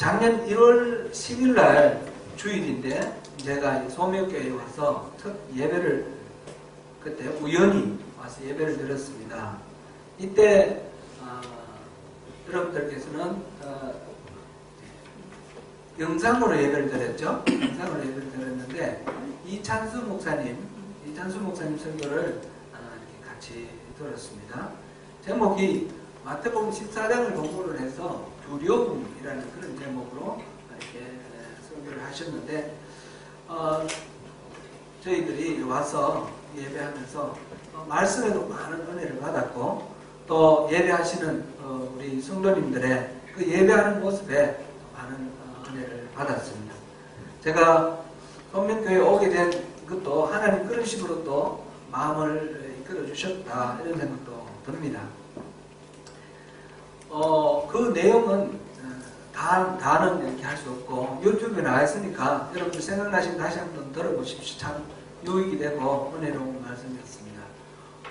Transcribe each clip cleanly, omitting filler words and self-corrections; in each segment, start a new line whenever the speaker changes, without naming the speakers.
작년 1월 10일 날 주일인데 제가 소명교회에 와서 첫 예배를 그때 우연히 와서 예배를 드렸습니다. 이때 여러분들께서는 영상으로 예배를 드렸죠. 영상으로 예배를 드렸는데 이찬수 목사님 설교를 이렇게 같이 들었습니다. 제목이 마태복음 14장을 공부를 해서 두려움이라는 그런 제목으로 이렇게 설교를 하셨는데 저희들이 와서 예배하면서 말씀에도 많은 은혜를 받았고 또 예배하시는 우리 성도님들의 그 예배하는 모습에 많은 은혜를 받았습니다. 제가 선명교회에 오게 된 것도 하나님 그런 식으로 또 마음을 이끌어 주셨다 이런 생각도 듭니다. 그 내용은 다는 이렇게 할 수 없고 유튜브에 나와 있으니까 여러분들 생각나시면 다시 한번 들어보십시오. 참 유익이 되고 은혜로운 말씀이었습니다.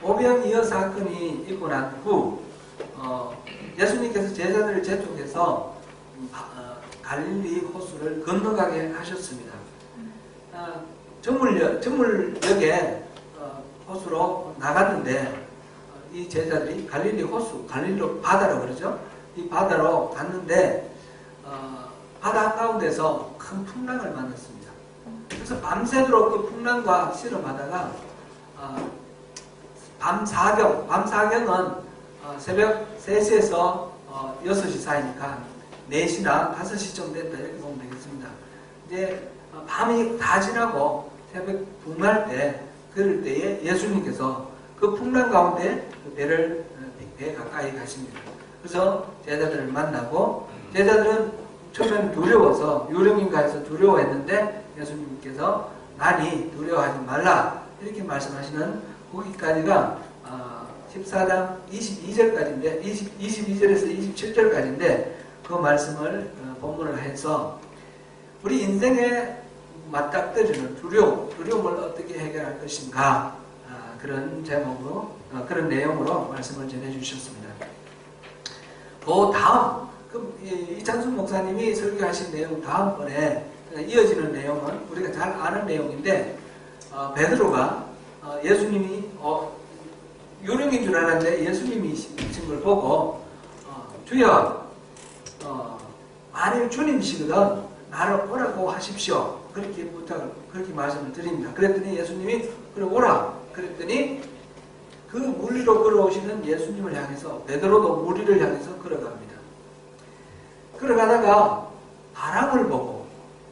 오병이어 사건이 있고 난 후 예수님께서 제자들을 재촉해서 갈릴리 호수를 건너가게 하셨습니다. 정물역에 호수로 나갔는데 이 제자들이 갈릴리 호수, 갈릴리 바다라고 그러죠. 이 바다로 갔는데 바다 한가운데서 큰 풍랑을 만났습니다. 그래서 밤새도록 그 풍랑과 씨름하다가 밤 4경은 새벽 3시에서 6시 사이니까 4시나 5시쯤 됐다 이렇게 보면 되겠습니다. 이제 밤이 다 지나고 새벽 붕할 때 그럴 때에 예수님께서 그 풍랑 가운데 배 가까이 가십니다. 그래서 제자들을 만나고 제자들은 처음에는 두려워서 유령인가 해서 두려워했는데 예수님께서 나니 두려워하지 말라 이렇게 말씀하시는 거기까지가 14장 22절까지인데 22절에서 27절까지인데 그 말씀을 본문을 해서 우리 인생에 맞닥뜨리는 두려움을 어떻게 해결할 것인가 그런 제목으로 그런 내용으로 말씀을 전해 주셨습니다. 그 다음 이찬수 목사님이 설교하신 내용 다음번에 이어지는 내용은 우리가 잘 아는 내용인데 베드로가 예수님이 유령인 줄 알았는데 예수님이 신 걸 보고 주여 만일 주님이시거든 나를 오라고 하십시오. 그렇게 말씀을 드립니다. 그랬더니 예수님이 그래 오라. 그랬더니 그 물 위로 걸어오시는 예수님을 향해서 베드로도 물 위를 향해서 걸어갑니다. 걸어가다가 바람을 보고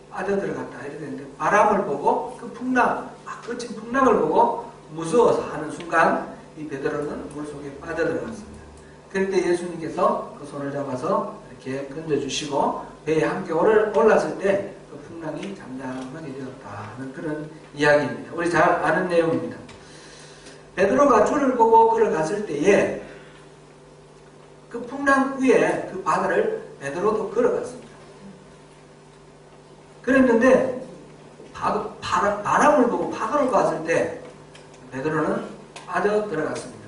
빠져들어갔다 이렇게 되는데 바람을 보고 그 풍랑 거친 풍랑을 보고 무서워서 하는 순간 이 베드로는 물속에 빠져들어갔습니다. 그럴 때 예수님께서 그 손을 잡아서 이렇게 건져주시고 배에 함께 올랐을 때 그 풍랑이 잠잠하게 되었다는 그런 이야기입니다. 우리 잘 아는 내용입니다. 베드로가 주를 보고 걸어갔을 때에 그 풍랑 위에 그 바다를 베드로도 걸어갔습니다. 그랬는데 바람을 보고 파도를 봤을 때 베드로는 빠져들어갔습니다.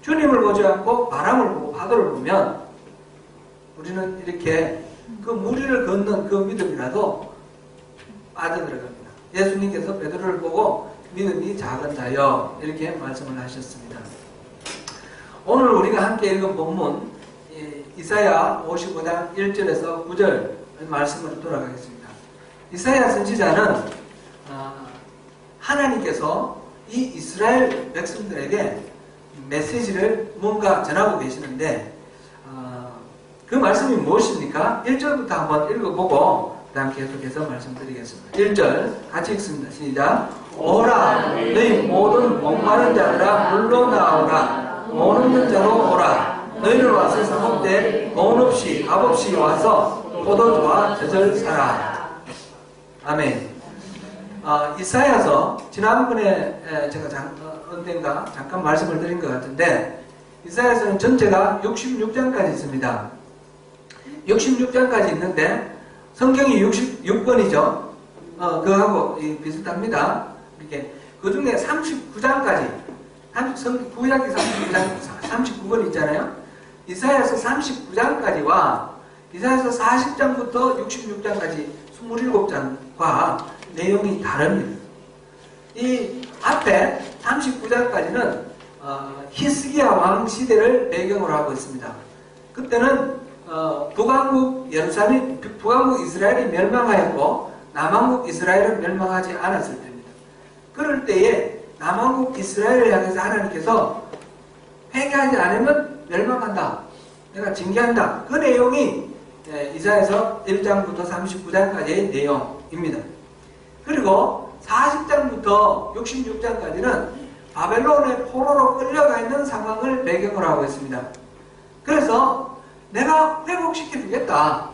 주님을 보지 않고 바람을 보고 파도를 보면 우리는 이렇게 그 무리를 걷는 그 믿음이라도 빠져들어갑니다. 예수님께서 베드로를 보고 믿음이 작은 자여 이렇게 말씀을 하셨습니다. 오늘 우리가 함께 읽은 본문 이사야 55장 1절에서 9절 말씀으로 돌아가겠습니다. 이사야 선지자는 하나님께서 이 이스라엘 백성들에게 메시지를 뭔가 전하고 계시는데 그 말씀이 무엇입니까? 1절부터 한번 읽어보고 그 다음 계속해서 말씀드리겠습니다. 1절 같이 읽습니다. 시작. 오라 너희 모든 목마른 자들아 물러 나오라 못 없는 자로 오라 너희는 와서 사먹되 돈 없이 값 없이 와서 포도주와 젖을 사라. 아멘. 이사야서 지난번에 제가 언젠가 잠깐 말씀을 드린 것 같은데 이사야서는 전체가 66장까지 있습니다. 66장까지 있는데 성경이 66권이죠. 그거하고 비슷합니다. 이렇게 그 중에 39장까지 구약이 39권 있잖아요. 이사야서 39장까지와 이사야서 40장부터 66장까지 27장과 내용이 다릅니다. 이 앞에 39장까지는 히스기야 왕 시대를 배경으로 하고 있습니다. 그때는 북왕국 이스라엘이 멸망하였고 남왕국 이스라엘은 멸망하지 않았을 때입니다. 그럴 때에 남왕국 이스라엘을 향해서 하나님께서 회개하지 않으면 멸망한다. 내가 징계한다. 그 내용이 이사야서 1장부터 39장까지의 내용입니다. 그리고 40장부터 66장까지는 바벨론의 포로로 끌려가 있는 상황을 배경으로 하고 있습니다. 그래서 내가 회복시켜 주겠다.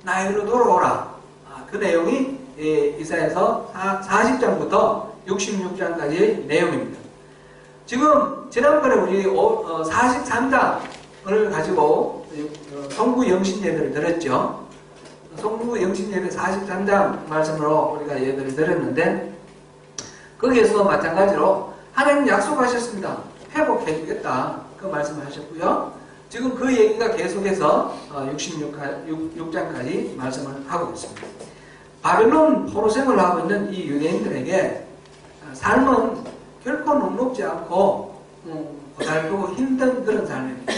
나에게로 돌아오라. 그 내용이 이사야서 40장부터 66장까지의 내용입니다. 지금 지난번에 우리 43장을 가지고 성부 영신 예배를 드렸죠. 성부 영신 예배 43장 말씀으로 우리가 예배를 드렸는데 거기에서 마찬가지로 하나님 약속하셨습니다. 회복해 주겠다. 그 말씀을 하셨고요. 지금 그 얘기가 계속해서 66장까지 말씀을 하고 있습니다. 바벨론 포로생활을 하고 있는 이 유대인들에게 삶은 결코 녹록지 않고 고달프고 힘든 그런 삶입니다.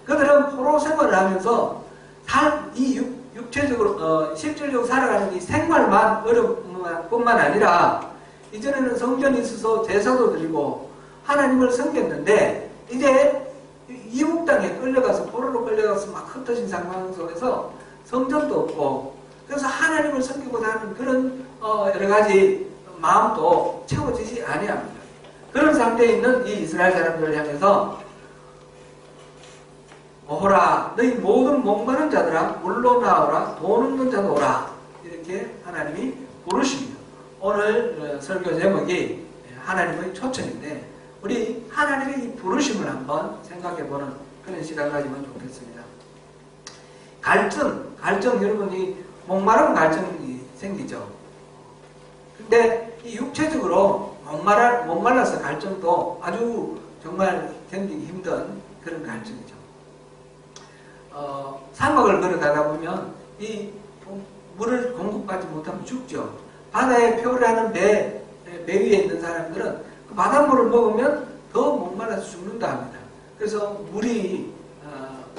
그들은 포로 생활을 하면서 이 육체적으로 실질적으로 살아가는 이 생활만 어려운 뿐만 아니라 이전에는 성전이 있어서 제사도 드리고 하나님을 섬겼는데 이제 이국 땅에 끌려가서 포로로 끌려가서 막 흩어진 상황 속에서 성전도 없고 그래서 하나님을 섬기고자 하는 그런 여러 가지 마음도 채워지지 아니합니다. 그런 상태에 있는 이 이스라엘 사람들을 향해서 오호라 너희 모든 목마른 자들아 물로 나오라 돈 없는 자도 오라 이렇게 하나님이 부르십니다. 오늘 설교 제목이 하나님의 초청인데 우리 하나님의 이 부르심을 한번 생각해보는 그런 시간 가지면 좋겠습니다. 갈증 여러분이 목마른 갈증이 생기죠. 근데 이 육체적으로 목말라서 갈증도 아주 정말 견디기 힘든 그런 갈증이죠. 사막을 걸어가다 보면 이 물을 공급받지 못하면 죽죠. 바다에 표류하는 배 위에 있는 사람들은 그 바닷물을 먹으면 더 목말라서 죽는다 합니다. 그래서 우리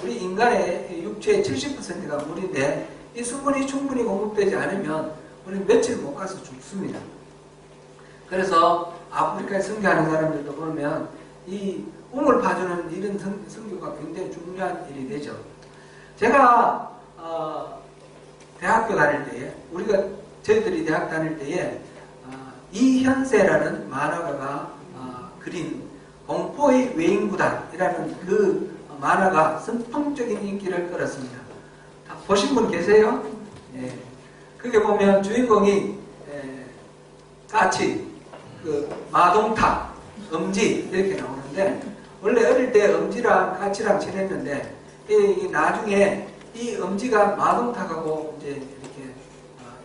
인간의 육체의 70%가 물인데 이 수분이 충분히 공급되지 않으면 우리는 며칠 못 가서 죽습니다. 그래서 아프리카에 선교하는 사람들도 보면 이 우물 파주는 이런 선교가 굉장히 중요한 일이 되죠. 제가 대학교 다닐 때에 저희들이 대학 다닐 때에 이현세라는 만화가가 그린 공포의 외인구단이라는 그 만화가 선풍적인 인기를 끌었습니다. 다 보신 분 계세요? 예. 그게 보면 주인공이 까치, 마동탁, 엄지 이렇게 나오는데 원래 어릴 때 엄지랑 까치랑 친했는데 나중에 이 엄지가 마동탁하고 이제 이렇게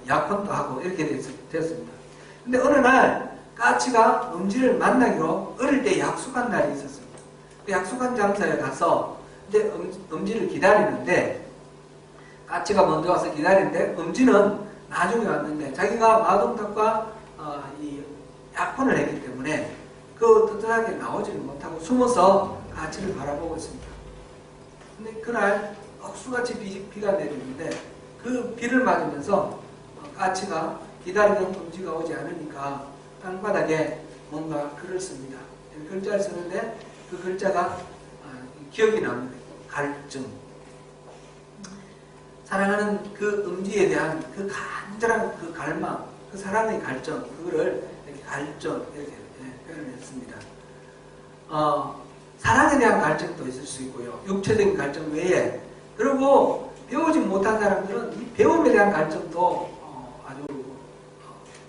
약혼도 하고 이렇게 됐습니다. 근데 어느 날 까치가 엄지를 만나기로 어릴 때 약속한 날이 있었습니다. 그 약속한 장소에 가서 이제 엄지를 기다리는데 까치가 먼저 와서 기다리는데 엄지는 나중에 왔는데 자기가 마동탁과 이 약혼을 했기 때문에 그 떳떳하게 나오지를 못하고 숨어서 까치를 바라보고 있습니다. 근데 그날 억수같이 비가 내리는데 그 비를 맞으면서 까치가 기다리던 엄지가 오지 않으니까 땅바닥에 뭔가 글을 씁니다. 글자를 쓰는데 그 글자가 기억이 납니다. 갈증. 사랑하는 그 엄지에 대한 그 간절한 그 갈망, 그 사랑의 갈증, 그거를 이렇게 갈증 이렇게 표현했습니다. 사랑에 대한 갈증도 있을 수 있고요. 육체적인 갈증 외에 그리고 배우지 못한 사람들은 이 배움에 대한 갈증도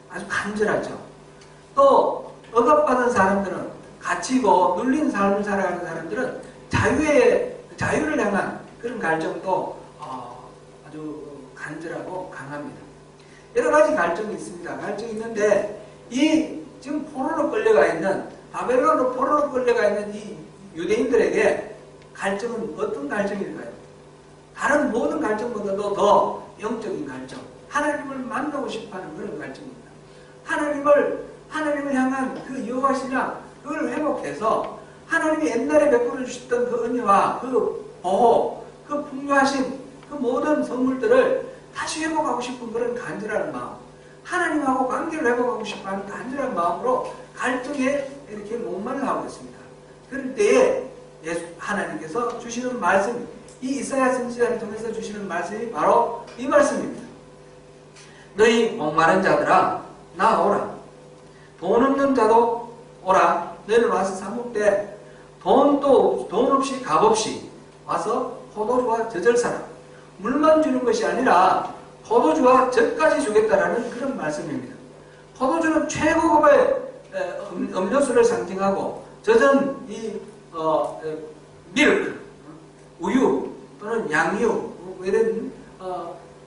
아주 간절하죠. 또 억압받은 사람들은 갇히고 눌린 삶을 살아가는 사람들은 자유를 향한 그런 갈증도 아주 간절하고 강합니다. 여러 가지 갈증이 있습니다. 갈증이 있는데 이 지금 포로로 끌려가 있는 바벨론으로 포로로 끌려가 있는 이 유대인들에게 갈증은 어떤 갈증일까요? 다른 모든 갈증보다도 더 영적인 갈증, 하나님을 만나고 싶어하는 그런 갈증입니다. 하나님을 향한 그 여호와시나 그걸 회복해서 하나님이 옛날에 베풀어 주셨던 그 은혜와 그 보호, 그 풍요하신 그 모든 선물들을 다시 회복하고 싶은 그런 간절한 마음, 하나님하고 관계를 회복하고 싶어하는 간절한 마음으로 갈증에 이렇게 목말라 하고 있습니다. 그럴 때에 하나님께서 주시는 말씀, 이 이사야 선지자를 통해서 주시는 말씀이 바로 이 말씀입니다. 너희 목마른 자들아 나오라. 돈 없는 자도 오라. 너희는 와서 사 먹되 돈 없이 값 없이 와서 포도주와 젖을 사라. 물만 주는 것이 아니라 포도주와 젖까지 주겠다라는 그런 말씀입니다. 포도주는 최고급의 음료수를 상징하고 젖은 이 밀크, 우유 또는 양유 이런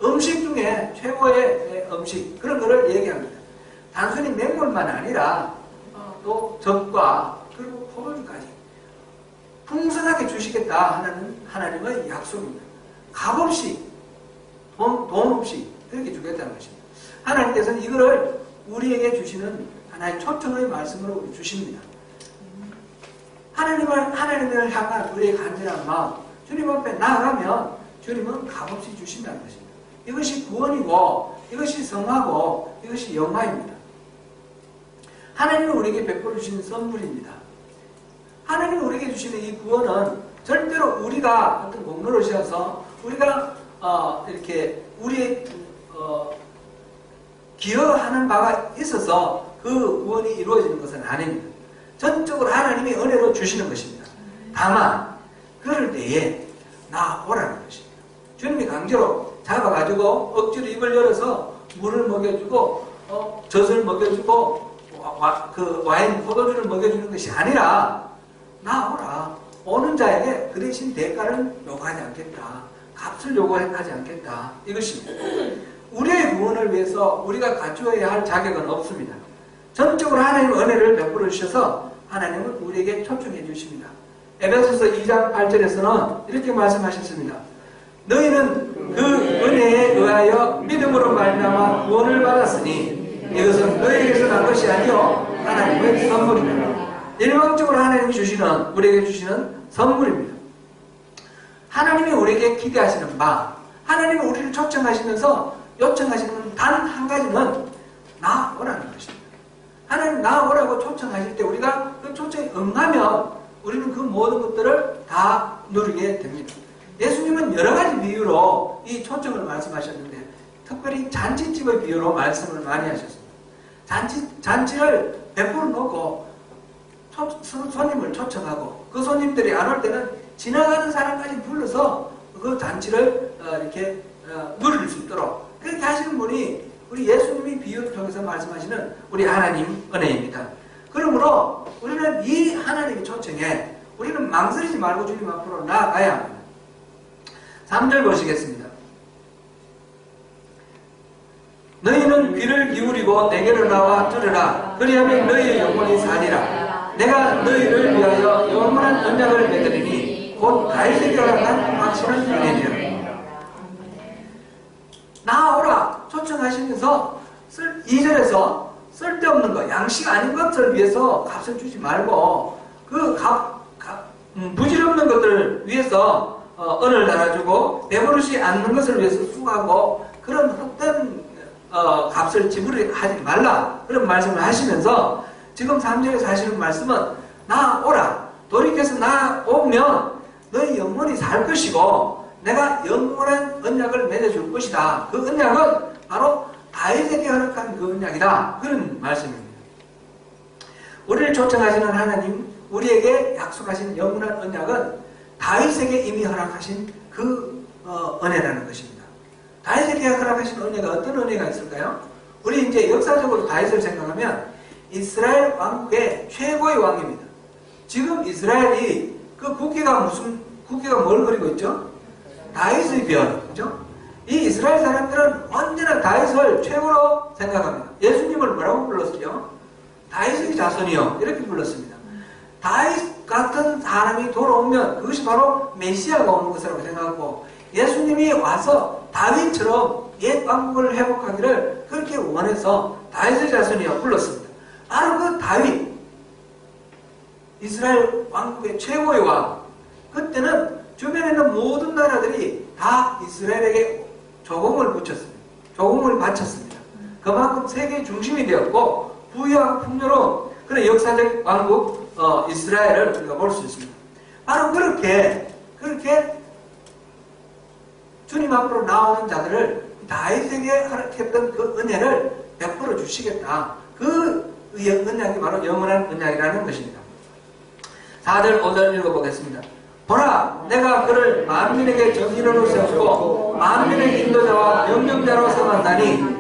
음식 중에 최고의 음식 그런 거를 얘기합니다. 단순히 맹물만 아니라 또 젖과 그리고 포도주까지 풍성하게 주시겠다 하는 하나님의 약속입니다. 값없이 돈 없이 그렇게 주겠다는 것입니다. 하나님께서는 이거를 우리에게 주시는 하나의 초청의 말씀으로 주십니다. 하나님을 향한 우리의 간절한 마음, 주님 앞에 나아가면 주님은 값없이 주신다는 것입니다. 이것이 구원이고 이것이 성화고 이것이 영화입니다. 하나님은 우리에게 베풀어 주시는 선물입니다. 하나님은 우리에게 주시는 이 구원은 절대로 우리가 어떤 공로로셔서 우리가 이렇게 우리의 기여하는 바가 있어서 그 구원이 이루어지는 것은 아닙니다. 전적으로 하나님이 은혜로 주시는 것입니다. 다만 그럴 때에 나오라는 것입니다. 주님이 강제로 잡아가지고 억지로 입을 열어서 물을 먹여주고 젖을 먹여주고 그 와인 포도주를 먹여주는 것이 아니라 나오라. 오는 자에게 그 대신 대가를 요구하지 않겠다. 값을 요구하지 않겠다. 이것입니다. 우리의 구원을 위해서 우리가 갖추어야 할 자격은 없습니다. 전적으로 하나님의 은혜를 베풀어 주셔서 하나님은 우리에게 초청해 주십니다. 에베소서 2장 8절에서는 이렇게 말씀하셨습니다. 너희는 그 은혜에 의하여 믿음으로 말미암아 구원을 받았으니 이것은 너희에게서 난 것이 아니요 하나님의 선물입니다. 일방적으로 하나님이 주시는 우리에게 주시는 선물입니다. 하나님이 우리에게 기대하시는 바, 하나님이 우리를 초청하시면서 요청하시는 단 한 가지는 나오라는 것입니다. 하나님 나오라고 초청하실 때 우리가 그 초청에 응하면 우리는 그 모든 것들을 다 누리게 됩니다. 예수님은 여러 가지 비유로 이 초청을 말씀하셨는데 특별히 잔치집의 비유로 말씀을 많이 하셨습니다. 잔치를 베풀어 놓고 손님을 초청하고 그 손님들이 안 올 때는 지나가는 사람까지 불러서 그 잔치를 이렇게 누릴 수 있도록 그렇게 하시는 분이 우리 예수님이 비유를 통해서 말씀하시는 우리 하나님 은혜입니다. 그러므로 우리는 이 하나님의 초청에 우리는 망설이지 말고 주님 앞으로 나아가야 합니다. 3절 보시겠습니다. 너희는 귀를 기울이고 내게로 나와 들으라. 그리하면 너희의 영혼이 살리라. 내가 너희를 위하여 영원한 언약을 맺으리니 곧 다윗에게 허락한 확실한 은혜니라. 나오라 초청하시면서 2절에서 쓸데없는 것, 양식 아닌 것을 위해서 값을 주지 말고 그 부질없는 것들을 위해서 은을 달아주고 배부르지 않는 것을 위해서 수고하고 그런 헛된 값을 지불하지 말라 그런 말씀을 하시면서 지금 3절에서 하시는 말씀은 나오라. 돌이켜서 나오면 너희 영혼이 살 것이고 내가 영원한 언약을 맺어줄 것이다. 그 언약은 바로 다윗에게 허락한 그 언약이다. 그런 말씀입니다. 우리를 초청하시는 하나님, 우리에게 약속하신 영원한 언약은 다윗에게 이미 허락하신 그 은혜라는 것입니다. 다윗에게 허락하신 은혜가 어떤 은혜가 있을까요? 우리 이제 역사적으로 다윗을 생각하면 이스라엘 왕국의 최고의 왕입니다. 지금 이스라엘이 그 국기가 뭘 그리고 있죠? 다윗의 별, 그죠? 이 이스라엘 사람들은 언제나 다윗을 최고로 생각합니다. 예수님을 뭐라고 불렀어요? 다윗의 자손이요. 이렇게 불렀습니다. 다윗 같은 사람이 돌아오면 그것이 바로 메시아가 오는 것이라고 생각하고 예수님이 와서 다윗처럼 옛 왕국을 회복하기를 그렇게 원해서 다윗의 자손이여 불렀습니다. 바로 그 다윗, 이스라엘 왕국의 최고의 왕. 그때는 주변에 있는 모든 나라들이 다 이스라엘에게 조공을 붙였습니다. 조공을 바쳤습니다. 그만큼 세계의 중심이 되었고 부유하고 풍요로운 그런 역사적 왕국 이스라엘을 우리가 볼 수 있습니다. 바로 그렇게 주님 앞으로 나오는 자들을 다윗에게 허락했던 그 은혜를 베풀어 주시겠다. 그 언약이 바로 영원한 언약이라는 것입니다. 4절 5절 읽어보겠습니다. 보라, 내가 그를 만민에게 정인으로 세우고 만민의 인도자와 명령자로 세웠다니.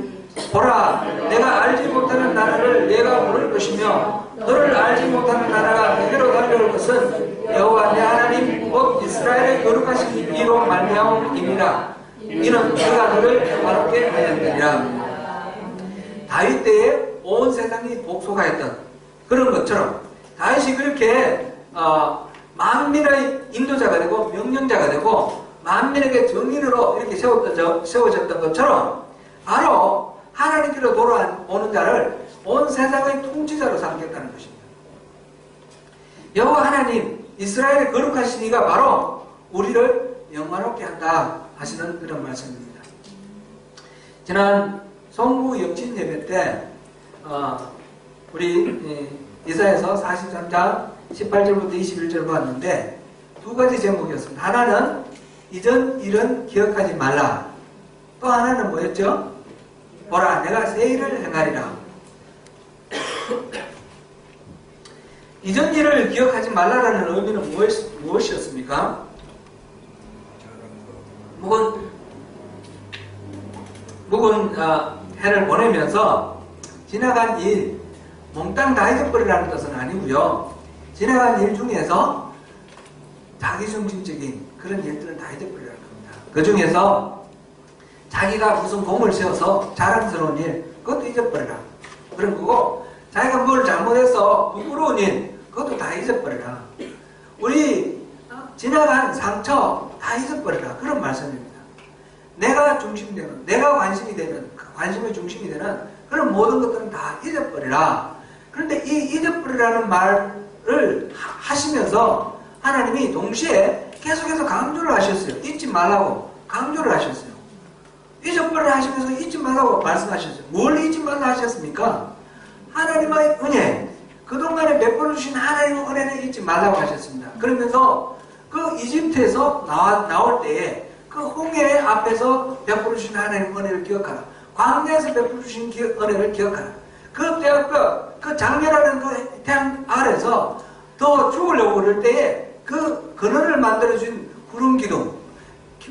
보라, 내가 알지 못하는 나라를 내가 부를 것이며 너를 알지 못하는 나라가 내게로 달려올 것은 여호와 내 하나님 곧 이스라엘의 거룩하신 이로 말미암음이니라. 이는 그가 너를 평화롭게 하였느니라. 다윗 때에 온 세상이 복속하였던 그런 것처럼 다윗이 그렇게 만민의 인도자가 되고 명령자가 되고 만민에게 정인으로 이렇게 세워졌던 것처럼 바로 하나님께로 돌아오는 자를 온 세상의 통치자로 삼겠다는 것입니다. 여호와 하나님 이스라엘의 거룩하신 이가 바로 우리를 영화롭게 한다 하시는 그런 말씀입니다. 지난 송구 영신 예배 때 우리 이사야서 43장 18절부터 21절 보았는데 두 가지 제목이었습니다. 하나는 이전 일은 기억하지 말라. 또 하나는 뭐였죠? 보라, 내가 새 일을 행하리라. 이전 일을 기억하지 말라라는 의미는 무엇이었습니까? 묵은 해를 보내면서 지나간 일, 몽땅 다 잊어버리라는 뜻은 아니고요. 지나간 일 중에서 자기중심적인 그런 일들은 다 잊어버리라는 겁니다. 그 중에서 자기가 무슨 공을 세워서 자랑스러운 일, 그것도 잊어버리라. 그런 거고, 자기가 뭘 잘못해서 부끄러운 일, 그것도 다 잊어버리라. 우리 지나간 상처 다 잊어버리라. 그런 말씀입니다. 내가 중심되는, 내가 관심이 되는, 관심의 중심이 되는 그런 모든 것들은 다 잊어버리라. 그런데 이 잊어버리라는 말을 하시면서 하나님이 동시에 계속해서 강조를 하셨어요. 잊지 말라고 강조를 하셨어요. 잊어버리라 하시면서 잊지 말라고 말씀하셨어요. 뭘 잊지 말라 하셨습니까? 하나님의 은혜, 그동안에 베풀어 주신 하나님의 은혜를 잊지 말라고 하셨습니다. 그러면서 그 이집트에서 나올 때에 그 홍해 앞에서 베풀어 주신 하나님의 은혜를 기억하라. 광야에서 베풀어 주신 은혜를 기억하라. 그 장렬하는 그 태양 아래서 더 죽으려고 그럴 때에 그 근원을 만들어준 구름 기둥,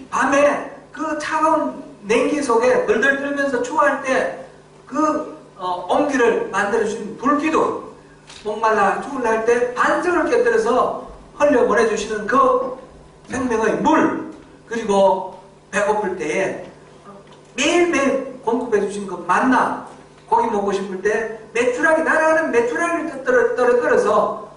밤에 그 차가운 냉기 속에 덜덜 떨면서 추워할 때 그 온기를 만들어준 불기둥, 목말라 죽으려 할 때 반석을 깨뜨려서 흘려보내주시는 그 생명의 물, 그리고 배고플 때에 매일매일 공급해주신 그 만나, 고기 먹고 싶을 때 메추라기, 날아가는 메추라기를 떨어뜨려서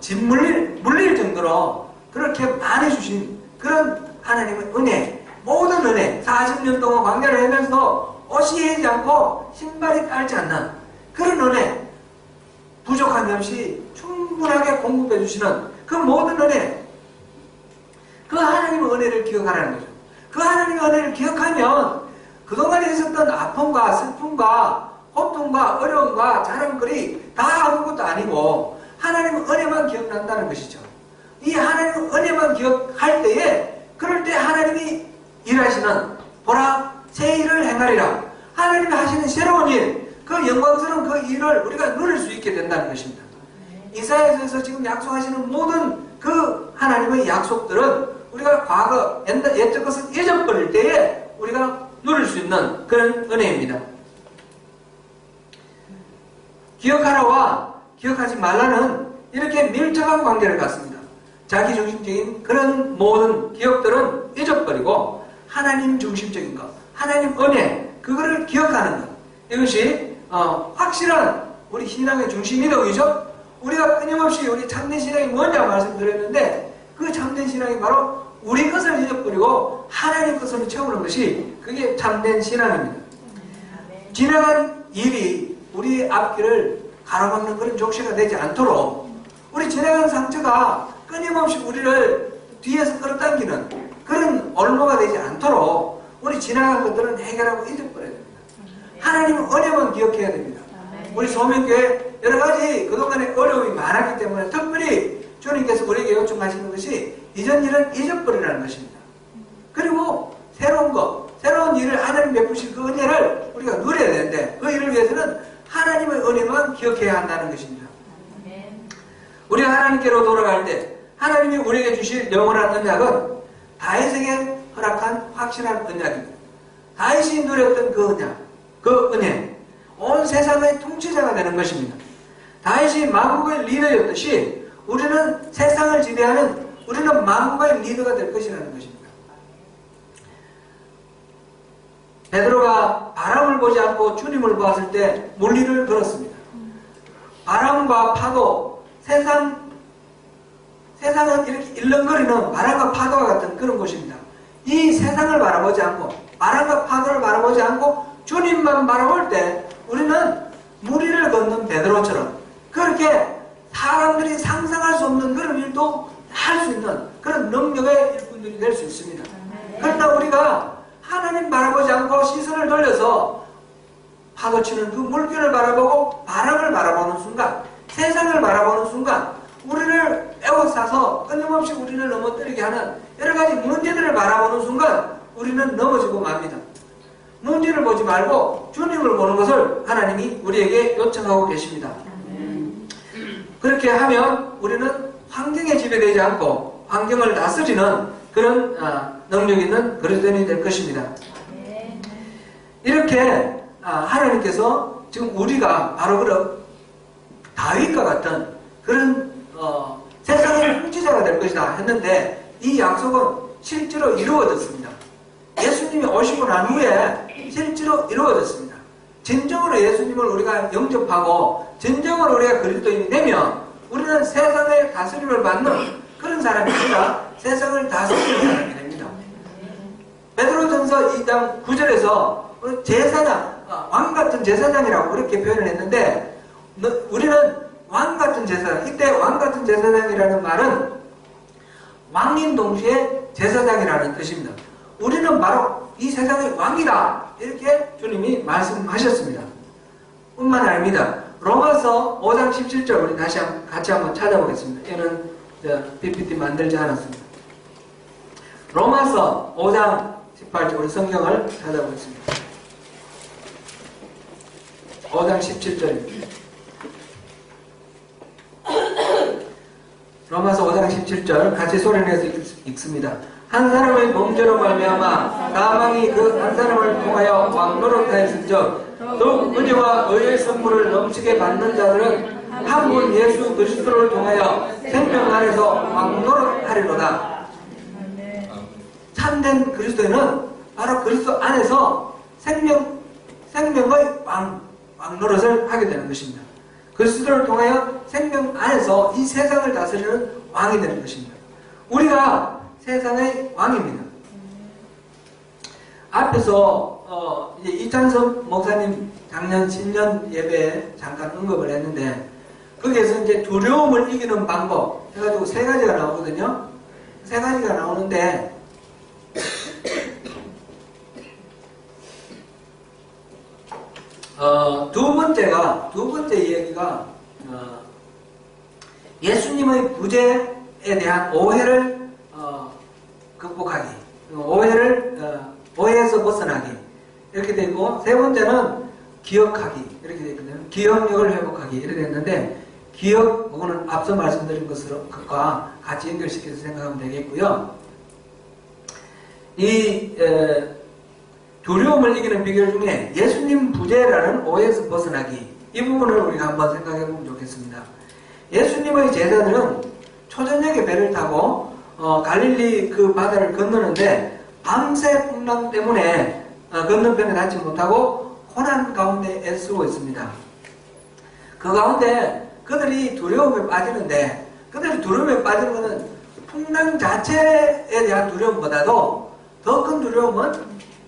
집 물릴 정도로 그렇게 많이 주신 그런 하나님의 은혜, 모든 은혜, 40년 동안 광야를 헤면서 옷이 해지 않고 신발이 깔지 않는 그런 은혜, 부족함이 없이 충분하게 공급해 주시는 그 모든 은혜, 그 하나님의 은혜를 기억하라는 거죠. 그 하나님의 은혜를 기억하면 그동안에 있었던 아픔과 슬픔과 고통과 어려움과 자랑거리 다 아무것도 아니고 하나님의 은혜만 기억난다는 것이죠. 이 하나님의 은혜만 기억할 때에 그럴 때 하나님이 일하시는 보라 새 일을 행하리라. 하나님이 하시는 새로운 일, 그 영광스러운 그 일을 우리가 누릴 수 있게 된다는 것입니다. 이사야서에서 지금 약속하시는 모든 그 하나님의 약속들은 우리가 과거, 옛적 것을 잊어버릴 때에 우리가 누릴 수 있는 그런 은혜입니다. 기억하라와 기억하지 말라는 이렇게 밀접한 관계를 갖습니다. 자기중심적인 그런 모든 기억들은 잊어버리고 하나님 중심적인 것, 하나님 은혜, 그거를 기억하는 것, 이것이 확실한 우리 신앙의 중심 이동이죠. 우리가 끊임없이 우리 참된 신앙이 뭐냐 말씀드렸는데 그 참된 신앙이 바로 우리 것을 잊어버리고 하나님 것으로 채우는 것이 그게 참된 신앙입니다. 지나간 일이 우리 앞길을 가로막는 그런 족쇄가 되지 않도록, 우리 지나간 상처가 끊임없이 우리를 뒤에서 끌어당기는 그런 얼마가 되지 않도록 우리 지나간 것들은 해결하고 잊어버려야 됩니다. 하나님은 은혜만 기억해야 됩니다. 우리 소명교회 여러 가지 그동안에 어려움이 많았기 때문에 특별히 주님께서 우리에게 요청하시는 것이 이전 일은 잊어버리라는 것입니다. 그리고 새로운 것, 새로운 일을 하나님 베푸신 그 은혜를 우리가 누려야 되는데, 그 일을 위해서는 하나님의 은혜만 기억해야 한다는 것입니다. 우리가 하나님께로 돌아갈 때 하나님이 우리에게 주실 영원한 언약은 다윗에게 허락한 확실한 언약입니다. 다윗이 누렸던 그 언약, 그 은혜, 온 세상의 통치자가 되는 것입니다. 다윗이 만국의 리더였듯이 우리는 세상을 지배하는, 우리는 만국의 리더가 될 것이라는 것입니다. 베드로가 바람을 보지 않고 주님을 보았을 때 물리를 걸었습니다. 바람과 파도, 세상은 이렇게 일렁거리는 바람과 파도와 같은 그런 곳입니다. 이 세상을 바라보지 않고, 바람과 파도를 바라보지 않고 주님만 바라볼 때 우리는 무리를 걷는 베드로처럼 그렇게 사람들이 상상할 수 없는 그런 일도 할 수 있는 그런 능력의 일꾼들이 될 수 있습니다. 그러나 우리가 하나님 바라보지 않고 시선을 돌려서 파도치는 그 물결을 바라보고 바람을 바라보는 순간, 세상을 바라보는 순간 우리를 에워싸서 끊임없이 우리를 넘어뜨리게 하는 여러 가지 문제들을 바라보는 순간 우리는 넘어지고 맙니다. 문제를 보지 말고 주님을 보는 것을 하나님이 우리에게 요청하고 계십니다. 그렇게 하면 우리는 환경에 지배되지 않고 환경을 다스리는 그런 능력 있는 그리스도인이 될 것입니다. 이렇게 하나님께서 지금 우리가 바로 그런 다윗과 같은 그런 세상의 통치자가 될 것이다 했는데, 이 약속은 실제로 이루어졌습니다. 예수님이 오시고 난 후에 실제로 이루어졌습니다. 진정으로 예수님을 우리가 영접하고 진정으로 우리가 그리스도인이 되면 우리는 세상의 다스림을 받는 그런 사람이 아니라 세상을 다스리는 사람이 됩니다. 베드로전서 2장 9절에서 제사장, 왕같은 제사장이라고 그렇게 표현을 했는데, 우리는 왕같은 제사장, 이때 왕같은 제사장이라는 말은 왕인 동시에 제사장이라는 뜻입니다. 우리는 바로 이 세상의 왕이다, 이렇게 주님이 말씀하셨습니다. 뿐만 아닙니다. 로마서 5장 17절 우리 같이 한번 찾아보겠습니다. 얘는 PPT 만들지 않았습니다. 로마서 5장 18절 우리 성경을 찾아보겠습니다. 5장 17절입니다. 로마서 5장 17절 같이 소리내서 읽습니다. 한 사람의 범죄로 말미암아 사망이 그 한 사람을 통하여 왕 노릇하였은즉 더욱 은혜와 의의 선물을 넘치게 받는 자들은 한 분 예수 그리스도를 통하여 생명 안에서 왕 노릇하리로다. 참된 그리스도인은 바로 그리스도 안에서 생명의 왕 노릇을 하게 되는 것입니다. 그리스도를 통하여 생명 안에서 이 세상을 다스리는 왕이 되는 것입니다. 우리가 세상의 왕입니다. 앞에서 이제 이찬섭 목사님 작년 신년 예배에 잠깐 언급을 했는데, 거기에서 이제 두려움을 이기는 방법 해가지고 3가지가 나오거든요. 3가지가 나오는데, 두 번째 이야기가 예수님의 부재에 대한 오해를 극복하기, 오해에서 벗어나기, 이렇게 되어 있고, 세 번째는 기억하기, 이렇게 되어 있거든요. 기억력을 회복하기, 이렇게 되어 있는데, 기억, 그거는 앞서 말씀드린 것과 같이 연결시켜서 생각하면 되겠고요. 이 두려움을 이기는 비결 중에 예수님 부재라는 오해에서 벗어나기, 이 부분을 우리가 한번 생각해 보면 좋겠습니다. 예수님의 제자들은 초저녁에 배를 타고 갈릴리 그 바다를 건너는데 밤새 풍랑 때문에 건너편에 닿지 못하고 고난 가운데 애쓰고 있습니다. 그 가운데 그들이 두려움에 빠지는데, 그들이 두려움에 빠지는 것은 풍랑 자체에 대한 두려움보다도 더 큰 두려움은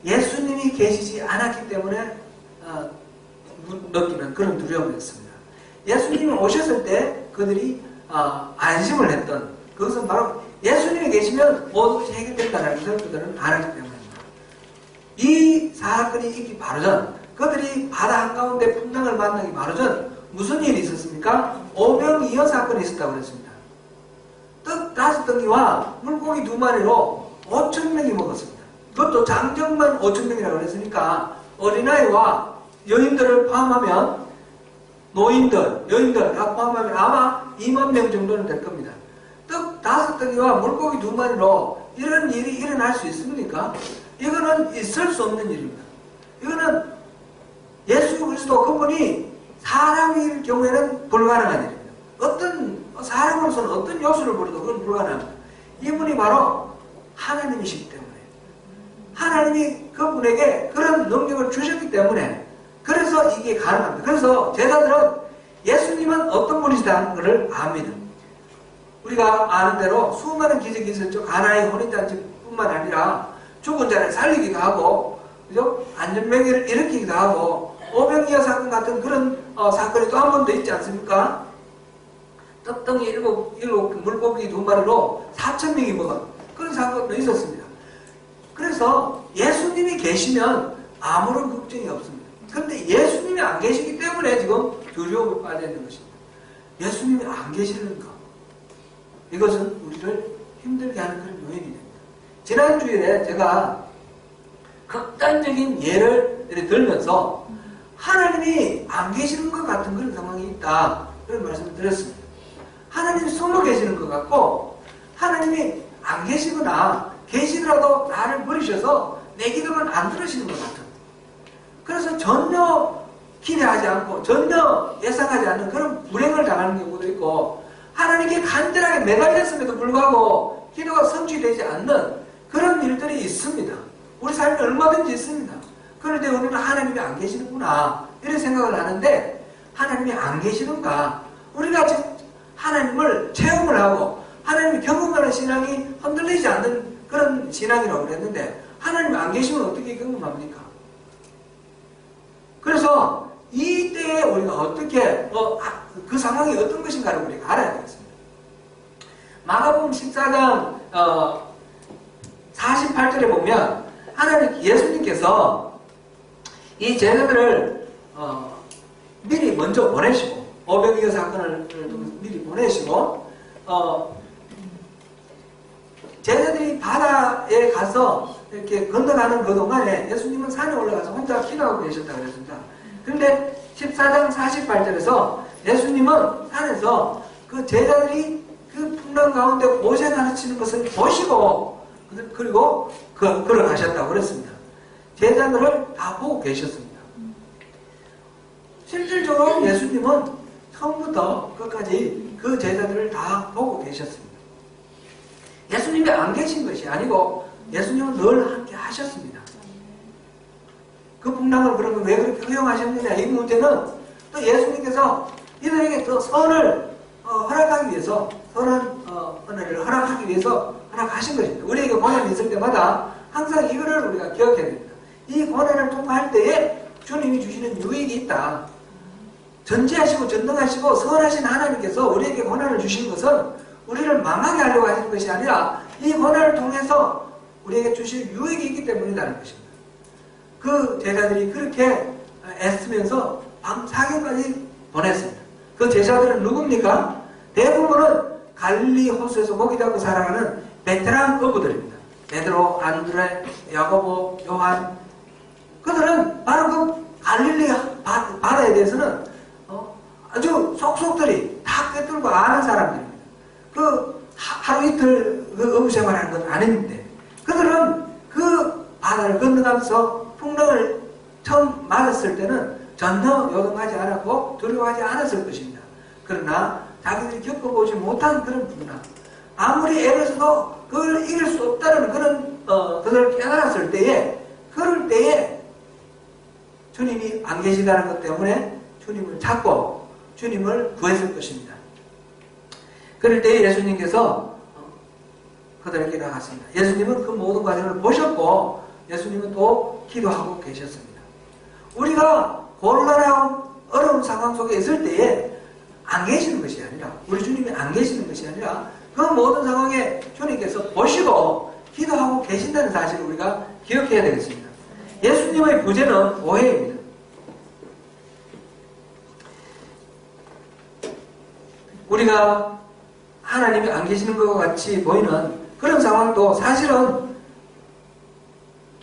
예수님이 계시지 않았기 때문에 느끼는 그런 두려움이었습니다. 예수님이 오셨을 때 그들이 안심을 했던 그것은 바로 예수님이 계시면 모든 것이 해결된다는 것을 그들은 알았기 때문입니다. 이 사건이 있기 바로 전, 그들이 바다 한가운데 풍랑을 만나기 바로 전 무슨 일이 있었습니까? 오병이어 사건이 있었다고 그랬습니다. 떡 5덩이와 물고기 2마리로 5,000명이 먹었습니다. 그것도 장정만 5,000명이라고 그랬으니까 어린아이와 여인들을 포함하면 노인들, 여인들 다 포함하면 아마 2만 명 정도는 될 겁니다. 떡 5덩이와 물고기 2마리로 이런 일이 일어날 수 있습니까? 이거는 있을 수 없는 일입니다. 이거는 예수 그리스도 그분이 사람일 경우에는 불가능한 일입니다. 어떤 사람으로서는 어떤 요소를 보려도 그건 불가능합니다. 이분이 바로 하나님이시기 때문에 하나님이 그분에게 그런 능력을 주셨기 때문에 그래서 이게 가능합니다. 그래서 제자들은 예수님은 어떤 분이시다는 것을 압니다. 우리가 아는 대로 수많은 기적이 있었죠. 가나의 혼인잔치뿐만 아니라 죽은 자를 살리기도 하고, 그죠? 안전병을 일으키기도 하고, 오병이어 사건 같은 그런 사건이 또 한 번 더 있지 않습니까? 떡덩이 7 물고기 2마리로 4,000명이 먹은 그런 사건도 있었습니다. 그래서 예수님이 계시면 아무런 걱정이 없습니다. 그런데 예수님이 안 계시기 때문에 지금 두려움에 빠져 있는 것입니다. 예수님이 안 계시는 것, 이것은 우리를 힘들게 하는 그런 요인이 됩니다. 지난 주일에 제가 극단적인 예를 들면서 하나님이 안 계시는 것 같은 그런 상황이 있다, 그런 말씀을 드렸습니다. 하나님이 숨어 계시는 것 같고 하나님이 안 계시거나 계시더라도 나를 버리셔서 내 기도만 안 들으시는 것 같은, 그래서 전혀 기대하지 않고 전혀 예상하지 않는 그런 불행을 당하는 경우도 있고, 하나님께 간절하게 매달렸음에도 불구하고 기도가 성취되지 않는 그런 일들이 있습니다. 우리 삶에 얼마든지 있습니다. 그런데 우리는 하나님이 안 계시는구나 이런 생각을 하는데, 하나님이 안 계시는가? 우리가 지금 하나님을 체험을 하고 하나님이 경험하는 신앙이 흔들리지 않는 그런 신앙이라고 그랬는데, 하나님이 안 계시면 어떻게 경험합니까? 그래서 이때에 우리가 어떻게 그 상황이 어떤 것인가를 우리가 알아야 되겠습니다. 마가복음 14장 48절에 보면 예수님께서 이 제자들을 미리 먼저 보내시고, 오병이어 사건을 미리 보내시고, 제자들이 바다에 가서 이렇게 건너가는 그 동안에 예수님은 산에 올라가서 혼자 기도하고 계셨다고 그랬습니다. 그런데 14장 48절에서 예수님은 산에서 그 제자들이 그 풍랑 가운데 고생하시는 것을 보시고, 그리고 걸어가셨다고 그랬습니다. 제자들을 다 보고 계셨습니다. 실질적으로 예수님은 처음부터 끝까지 그 제자들을 다 보고 계셨습니다. 예수님이 안 계신 것이 아니고 예수님은 늘 함께 하셨습니다. 그 풍랑을 그러면 왜 그렇게 허용하셨느냐, 이 문제는 또 예수님께서 이들에게 더 선을 허락하기 위해서, 선한 은혜를 허락하기 위해서 허락하신 것입니다. 우리에게 고난이 있을 때마다 항상 이거를 우리가 기억해야 됩니다. 이 고난을 통과할 때에 주님이 주시는 유익이 있다. 전지하시고 전능하시고 선하신 하나님께서 우리에게 고난을 주신 것은 우리를 망하게 하려고 하시는 것이 아니라 이 고난을 통해서 우리에게 주실 유익이 있기 때문이라는 것입니다. 그 제자들이 그렇게 애쓰면서 밤 사경까지 보냈습니다. 그 제자들은 누굽니까? 대부분은 갈릴리 호수에서 고기 잡고 살아가는 베테랑 어부들입니다. 베드로, 안드레, 야고보, 요한, 그들은 바로 그 갈릴리 바다에 대해서는 아주 속속들이 다 꿰뚫고 아는 사람들입니다. 그 하루 이틀 그 어부 생활하는 건 아닌데, 그들은 그 바다를 건너가면서 풍랑을 처음 맞았을 때는 전혀 요동하지 않았고 두려워하지 않았을 것입니다. 그러나 자기들이 겪어보지 못한 그런 풍랑, 아무리 애를 써도 그걸 이길 수 없다는 그런 그걸 깨달았을 때에, 그럴 때에 주님이 안 계시다는 것 때문에 주님을 찾고 주님을 구했을 것입니다. 그럴 때 예수님께서 그들에게 나갔습니다. 예수님은 그 모든 과정을 보셨고 예수님은 또 기도하고 계셨습니다. 우리가 곤란하고 어려운 상황 속에 있을 때에 안 계시는 것이 아니라, 우리 주님이 안 계시는 것이 아니라 그 모든 상황에 주님께서 보시고 기도하고 계신다는 사실을 우리가 기억해야 되겠습니다. 예수님의 부재는 오해입니다. 우리가 하나님이 안 계시는 것과 같이 보이는 그런 상황도 사실은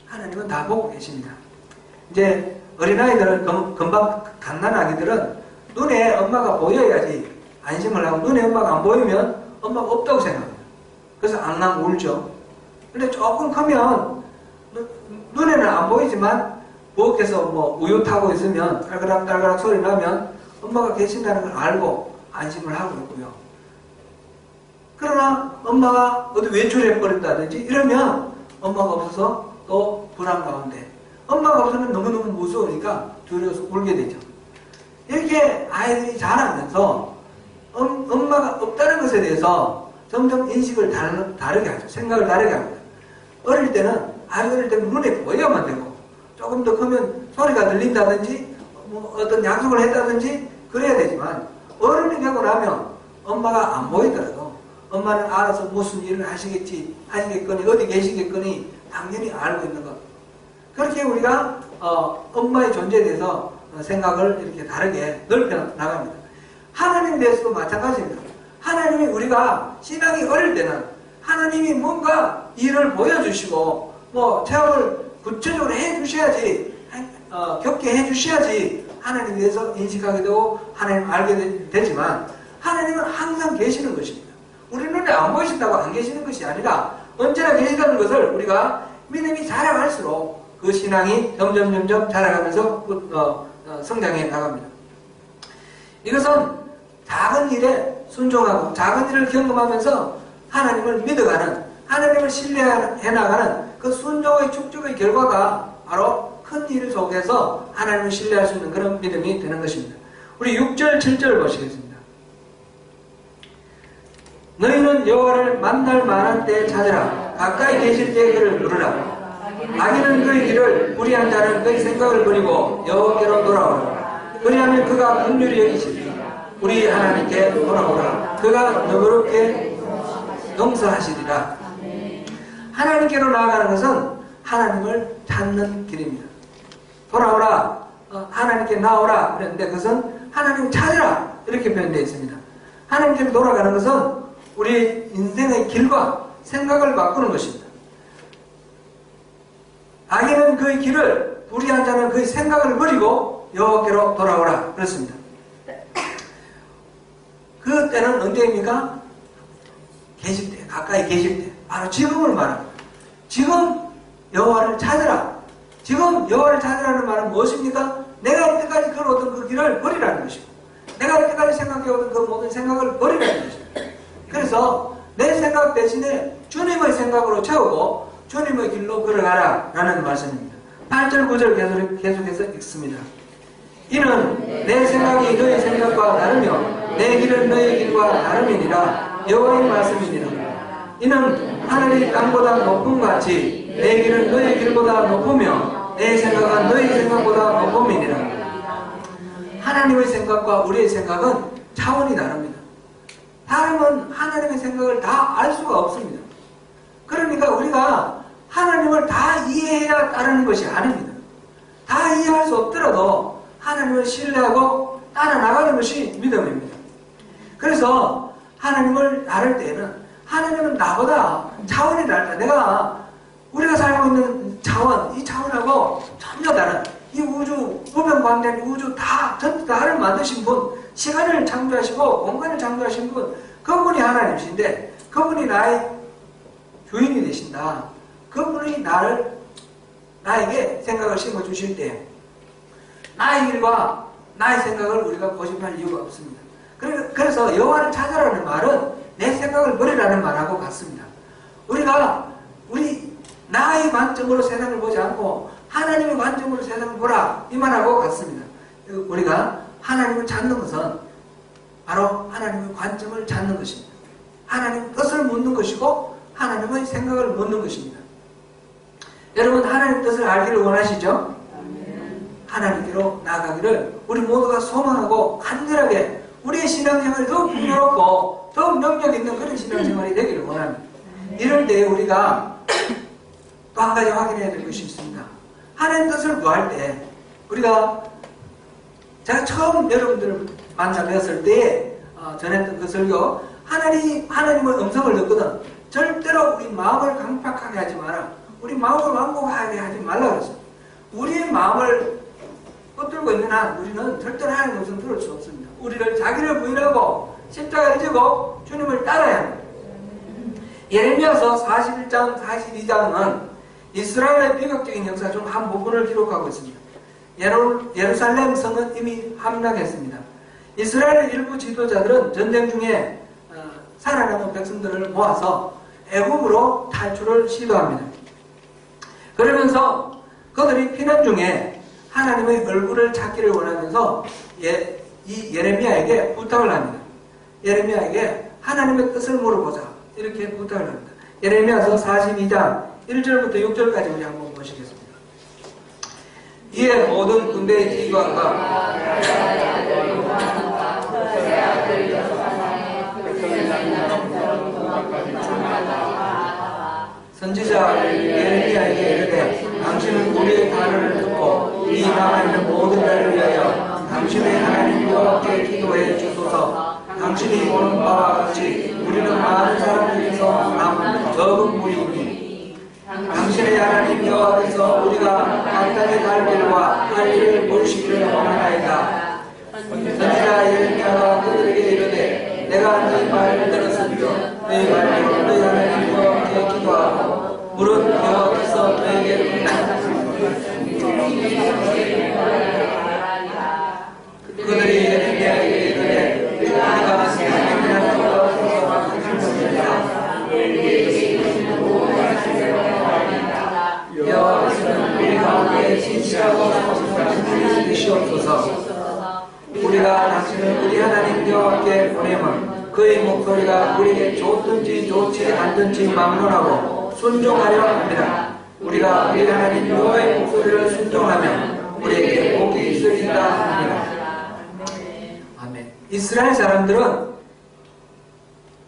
하나님은 다 보고 계십니다. 이제 어린아이들은, 금방 갓난아기들은 눈에 엄마가 보여야지 안심을 하고, 눈에 엄마가 안 보이면 엄마가 없다고 생각합니다. 그래서 앙앙 울죠. 근데 조금 크면 눈에는 안 보이지만 부엌에서 뭐 우유 타고 있으면 딸그락딸그락 소리 나면 엄마가 계신다는 걸 알고 안심을 하고 있고요. 그러나 엄마가 어디 외출해 버린다든지 이러면 엄마가 없어서 또 불안 가운데, 엄마가 없으면 너무너무 무서우니까 두려워서 울게 되죠. 이렇게 아이들이 자라면서 엄마가 없다는 것에 대해서 점점 인식을 다르게 하죠. 생각을 다르게 합니다. 어릴 때는, 아주 어릴 때는 눈에 보여야만 되고, 조금 더 크면 소리가 들린다든지 뭐 어떤 약속을 했다든지 그래야 되지만, 어른이 되고 나면 엄마가 안 보이더라도 엄마는 알아서 무슨 일을 하시겠거니 어디 계시겠거니 당연히 알고 있는 것. 그렇게 우리가 엄마의 존재에 대해서 생각을 이렇게 다르게 넓혀 나갑니다. 하나님에 대해서도 마찬가지입니다. 하나님이, 우리가 신앙이 어릴 때는 하나님이 뭔가 일을 보여주시고 뭐 체험을 구체적으로 해주셔야지, 겪게 해주셔야지 하나님에 대해서 인식하게 되고 하나님 알게 되지만, 하나님은 항상 계시는 것입니다. 우리 눈에 안 보이신다고 안 계시는 것이 아니라 언제나 계시다는 것을 우리가 믿음이 자라갈수록 그 신앙이 점점 자라가면서 성장해 나갑니다. 이것은 작은 일에 순종하고 작은 일을 경험하면서 하나님을 믿어가는, 하나님을 신뢰해 나가는 그 순종의 축적의 결과가 바로 큰 일 속에서 하나님을 신뢰할 수 있는 그런 믿음이 되는 것입니다. 우리 6절, 7절 보시겠습니다. 너희는 여호와를 만날 만한 때에 찾으라. 가까이 계실 때에 그를 부르라. 악인은 그의 길을, 불의한 자는 그의 생각을 버리고 여호와께로 돌아오라. 그리하면 그가 긍휼히 여기시리니 우리 하나님께 돌아오라. 그가 너그럽게 용서하시리라. 하나님께로 나아가는 것은 하나님을 찾는 길입니다. 돌아오라, 하나님께 나오라 그랬는데 그것은 하나님 찾으라 이렇게 표현되어 있습니다. 하나님께로 돌아가는 것은 우리 인생의 길과 생각을 바꾸는 것입니다. 악인은 그의 길을, 불의한 자는 그의 생각을 버리고 여호와께로 돌아오라 그랬습니다. 그 때는 언제입니까? 계실 때, 가까이 계실 때, 바로 지금을 말합니다. 지금 여호와를 찾으라. 지금 여호와를 찾으라는 말은 무엇입니까? 내가 이때까지 걸어오던 그 길을 버리라는 것이고, 내가 이때까지 생각해오던 그 모든 생각을 버리라는 것입니다. 그래서 내 생각 대신에 주님의 생각으로 채우고 주님의 길로 걸어가라 라는 말씀입니다. 8절 9절 계속해서 읽습니다. 이는 내 생각이 너희 생각과 다르며 내 길은 너희 길과 다름이니라. 여호와의 말씀이니라. 이는 하늘이 땅보다 높음 같이 내 길은 너희 길보다 높으며 내 생각은 너희 생각보다 높음이니라. 하나님의 생각과 우리의 생각은 차원이 다릅니다. 사람은 하나님의 생각을 다 알 수가 없습니다. 그러니까 우리가 하나님을 다 이해해야 따르는 것이 아닙니다. 다 이해할 수 없더라도 하나님을 신뢰하고 따라 나가는 것이 믿음입니다. 그래서 하나님을 따를 때에는 하나님은 나보다 차원이 다르다. 우리가 살고 있는 차원, 이 차원하고 전혀 다른, 이 우주, 무변광대한 우주 전부 다를 만드신 분, 시간을 창조하시고 공간을 창조하신 분, 그분이 하나님이신데 그분이 나의 주인이 되신다. 그분이 나에게 생각을 심어주실 때 나의 길과 나의 생각을 우리가 고집할 이유가 없습니다. 그래서 여호와를 찾으라는 말은 내 생각을 버리라는 말하고 같습니다. 우리 나의 관점으로 세상을 보지 않고 하나님의 관점으로 세상을 보라 이 말하고 같습니다. 우리가 하나님을 찾는 것은 바로 하나님의 관점을 찾는 것입니다. 하나님 뜻을 묻는 것이고 하나님의 생각을 묻는 것입니다. 여러분, 하나님 뜻을 알기를 원하시죠? 하나님께로 나아가기를 우리 모두가 소망하고 간절하게 우리의 신앙생활이 더 풍요롭고 더 능력 있는 그런 신앙생활이 되기를 원합니다. 이럴 때 우리가 또 한 가지 확인해야 될 것이 있습니다. 하나님 뜻을 구할 때 우리가 제가 처음 여러분들을 만나뵀을 때 전했던 그 설교, 하나님의 음성을 듣거든 절대로 우리 마음을 강팍하게 하지 마라. 우리 마음을 완고하게 하지 말라 그랬어요. 우리의 마음을 붙들고 있는 한 우리는 절대로 하나님의 음성 들을 수 없습니다. 우리를 자기를 부인하고 십자가를 지고 주님을 따라야 합니다. 예레미야서 41장, 42장은 이스라엘의 비극적인 역사 중 한 부분을 기록하고 있습니다. 예루살렘 성은 이미 함락했습니다. 이스라엘 일부 지도자들은 전쟁 중에 살아남은 백성들을 모아서 애굽으로 탈출을 시도합니다. 그러면서 그들이 피난 중에 하나님의 얼굴을 찾기를 원하면서 이 예레미야에게 부탁을 합니다. 예레미야에게 하나님의 뜻을 물어보자 이렇게 부탁을 합니다. 예레미야서 42장 1절부터 6절까지 우리 한번 보시겠습니다. 이에 모든 군대의 기관과 선지자 예레미야에게 이르되 당신은 우리의 단어를 듣고 이 남아있는 모든 날을 위하여 당신의 하나님 여호와께 기도해 주소서. 당신이 보는 바와 같이 우리는 많은 사람들에서 남은 적은 무리이니 당신의 하나님 여호와께서 우리가 땅의 갈길과 할 일을 보시기를 원하나이다. 선지자 예레미야가 그들에게 이르되 내가 네 말을 들었으며 네 말대로 너희 하나님 여호와께 기도하고 무릇 여호와께서 너에게 그들이 예레미야에게 이르되 우리가 하나님 여호와께서 여호와께서는 우리 가운데 진실하고 성실하신 되시옵소서. 우리가 당신을 우리 하나님 여호와께 보내면 그의 목소리가 우리에게 좋든지 좋지 않든지 막론하고 순종하려 합니다. 우리가 우리 하나님 여호와의 목소리를 순종하면 우리에게 복이 있으리라 합니다. 아멘. 이스라엘 사람들은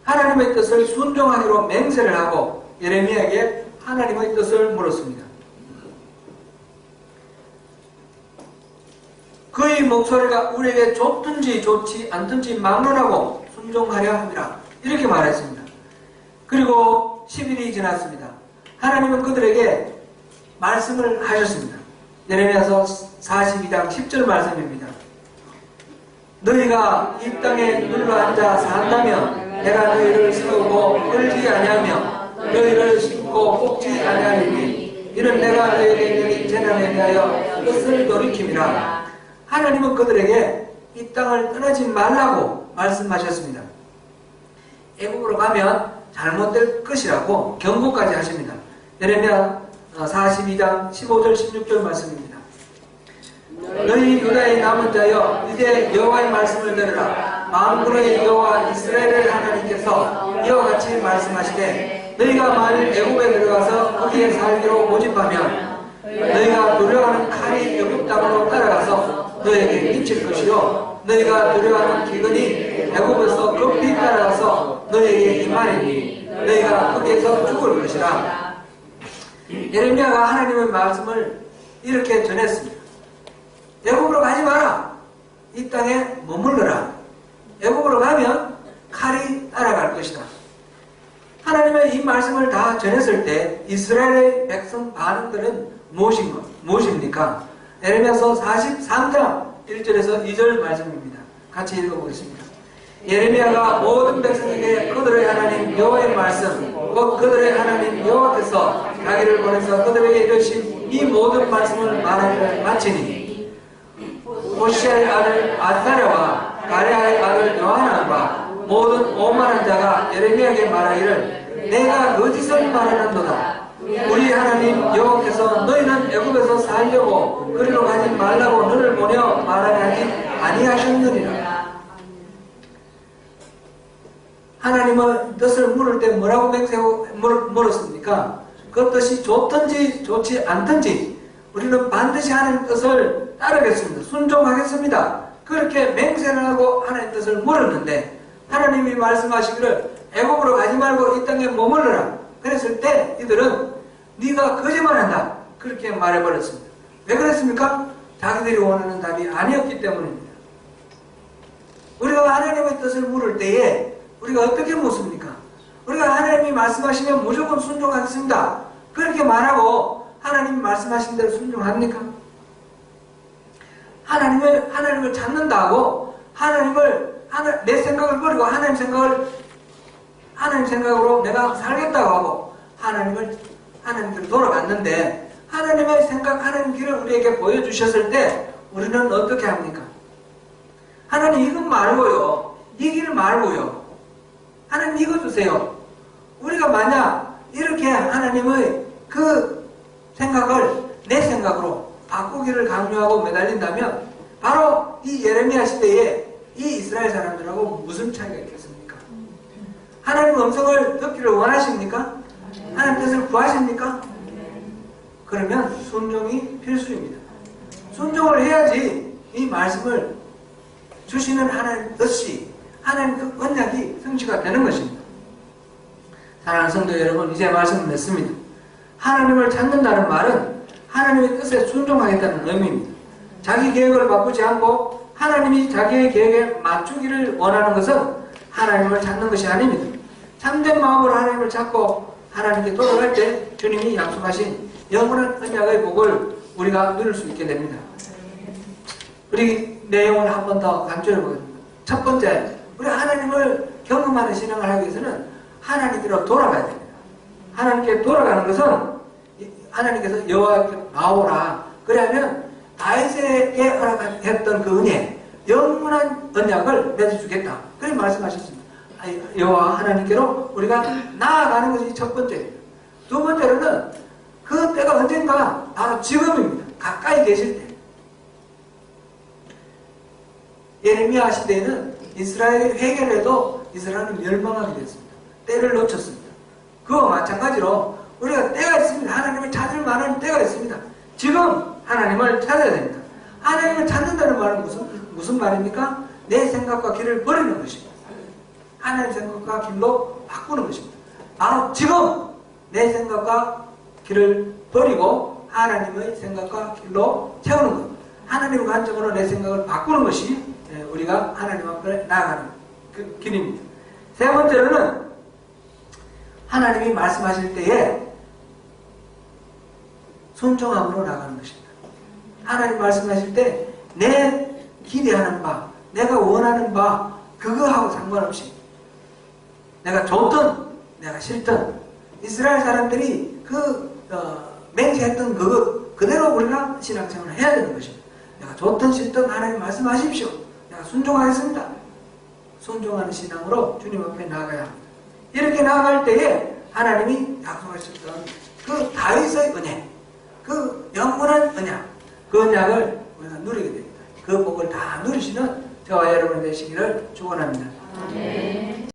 하나님의 뜻을 순종하기로 맹세를 하고 예레미야에게 하나님의 뜻을 물었습니다. 그의 목소리가 우리에게 좋든지 좋지 않든지 막론하고 순종하려 합니다. 이렇게 말했습니다. 그리고 10일이 지났습니다. 하나님은 그들에게 말씀을 하셨습니다. 예레미야서 42장 10절 말씀입니다. 너희가 이 땅에 눌러앉아 산다면 내가 너희를 세우고 끌지 아니하며 너희를 심고 뽑지 아니하리니 이는 내가 너희에게 내린 재난에 대하여 뜻을 돌이킴이라. 하나님은 그들에게 이 땅을 떠나지 말라고 말씀하셨습니다. 애국으로 가면 잘못될 것이라고 경고까지 하십니다. 예레미야 42장 15절 16절 말씀입니다. 너희 유다의 남은 자여 이제 여호와의 말씀을 들으라. 만군의 여호와 이스라엘의 하나님께서 이와 같이 말씀하시되 너희가 만일 애국에 들어가서 거기에 살기로 모집하면 너희가 두려워하는 칼이 애굽 땅으로 따라가서 너희에게 미칠 것이요 너희가 두려워하는 기근이 애굽에서 급히 따라가서 너희에게 임하리니 너희가 거기에서 죽을 것이라. 예레미야가 하나님의 말씀을 이렇게 전했습니다. 애굽으로 가지 마라. 이 땅에 머물러라. 애굽으로 가면 칼이 따라갈 것이다. 하나님의 이 말씀을 다 전했을 때 이스라엘의 백성 반응들은 무엇입니까? 예레미야서 43장 1절에서 2절 말씀입니다. 같이 읽어보겠습니다. 예레미야가 모든 백성에게 그들의 하나님 여호와의 말씀, 곧 그들의 하나님 여호와께서 자기를 보내서 그들에게 이르신 이 모든 말씀을 말하기를 마치니 호시아의 아들 아사랴와 가랴의 아들 요하난과 모든 오만한 자가 예레미야에게 말하기를 내가 거짓을 말하는도다. 우리 하나님 여호와께서 너희는 애굽에서 살려고 그리로 가지 말라고 너를 보내어 말하게 하지 아니하셨느니라. 하나님의 뜻을 뜻을 물을 때 뭐라고 물었습니까? 그 뜻이 좋든지 좋지 않든지 우리는 반드시 하나님 뜻을 따르겠습니다. 순종하겠습니다. 그렇게 맹세를 하고 하나님 뜻을 물었는데 하나님이 말씀하시기를 애굽으로 가지 말고 이 땅에 머물러라. 그랬을 때 이들은 네가 거짓말한다. 그렇게 말해버렸습니다. 왜 그랬습니까? 자기들이 원하는 답이 아니었기 때문입니다. 우리가 하나님의 뜻을 물을 때에 우리가 어떻게 묻습니까? 우리가 하나님이 말씀하시면 무조건 순종하겠습니다. 그렇게 말하고 하나님이 말씀하신 대로 순종합니까? 하나님을 찾는다고 내 생각을 버리고 하나님 생각으로 내가 살겠다고 하고 하나님께로 돌아갔는데 하나님의 생각, 하나님 길을 우리에게 보여주셨을 때 우리는 어떻게 합니까? 하나님 이것 말고요. 이 길 말고요. 하나님 이거 주세요. 우리가 만약 이렇게 하나님의 그 생각을 내 생각으로 바꾸기를 강요하고 매달린다면 바로 이 예레미야 시대에 이 이스라엘 사람들하고 무슨 차이가 있겠습니까? 하나님 음성을 듣기를 원하십니까? 하나님 뜻을 구하십니까? 그러면 순종이 필수입니다. 순종을 해야지 이 말씀을 주시는 하나님 뜻이 하나님 그 언약이 성취가 되는 것입니다. 사랑하는 성도 여러분, 이제 말씀을 맺습니다. 하나님을 찾는다는 말은 하나님의 뜻에 순종하겠다는 의미입니다. 자기 계획을 바꾸지 않고 하나님이 자기의 계획에 맞추기를 원하는 것은 하나님을 찾는 것이 아닙니다. 참된 마음으로 하나님을 찾고 하나님께 돌아갈 때 주님이 약속하신 영원한 언약의 복을 우리가 누릴 수 있게 됩니다. 우리 내용을 한 번 더 간추려 보겠습니다. 첫 번째, 우리 하나님을 경험하는 신앙을 하기 위해서는 하나님께로 돌아가야 됩니다. 하나님께 돌아가는 것은 하나님께서 여호와께 나오라. 그러면 다윗에게 허락했던 그 은혜, 영원한 언약을 맺어주겠다. 그렇게 말씀하셨습니다. 여호와 하나님께로 우리가 나아가는 것이 첫 번째입니다. 두 번째로는 그 때가 언젠가 바로 지금입니다. 가까이 계실 때. 예레미야 시대에는 이스라엘이 회개를 해도 이스라엘은 멸망하게 됐습니다. 때를 놓쳤습니다. 그와 마찬가지로 우리가 때가 있습니다. 하나님을 찾을 만한 때가 있습니다. 지금 하나님을 찾아야 됩니다. 하나님을 찾는다는 말은 무슨 말입니까? 내 생각과 길을 버리는 것입니다. 하나님 생각과 길로 바꾸는 것입니다. 바로 지금 내 생각과 길을 버리고 하나님의 생각과 길로 채우는 것. 하나님의 관점으로 내 생각을 바꾸는 것이 우리가 하나님 앞에 나아가는 그 길입니다. 세 번째로는 하나님이 말씀하실 때에 순종함으로 나가는 것입니다. 하나님 말씀하실 때 내 기대하는 바, 내가 원하는 바 그거하고 상관없이 내가 좋든 내가 싫든 이스라엘 사람들이 맹세했던 그거 그대로 우리가 신앙생활을 해야 되는 것입니다. 내가 좋든 싫든 하나님 말씀하십시오. 내가 순종하겠습니다. 순종하는 신앙으로 주님 앞에 나아가야 합니다. 이렇게 나아갈 때에 하나님이 약속하셨던 그 다윗의 은혜, 그 영원한 언약, 그 언약을 우리가 누리게 됩니다. 그 복을 다 누리시는 저와 여러분이 되시기를 축원합니다.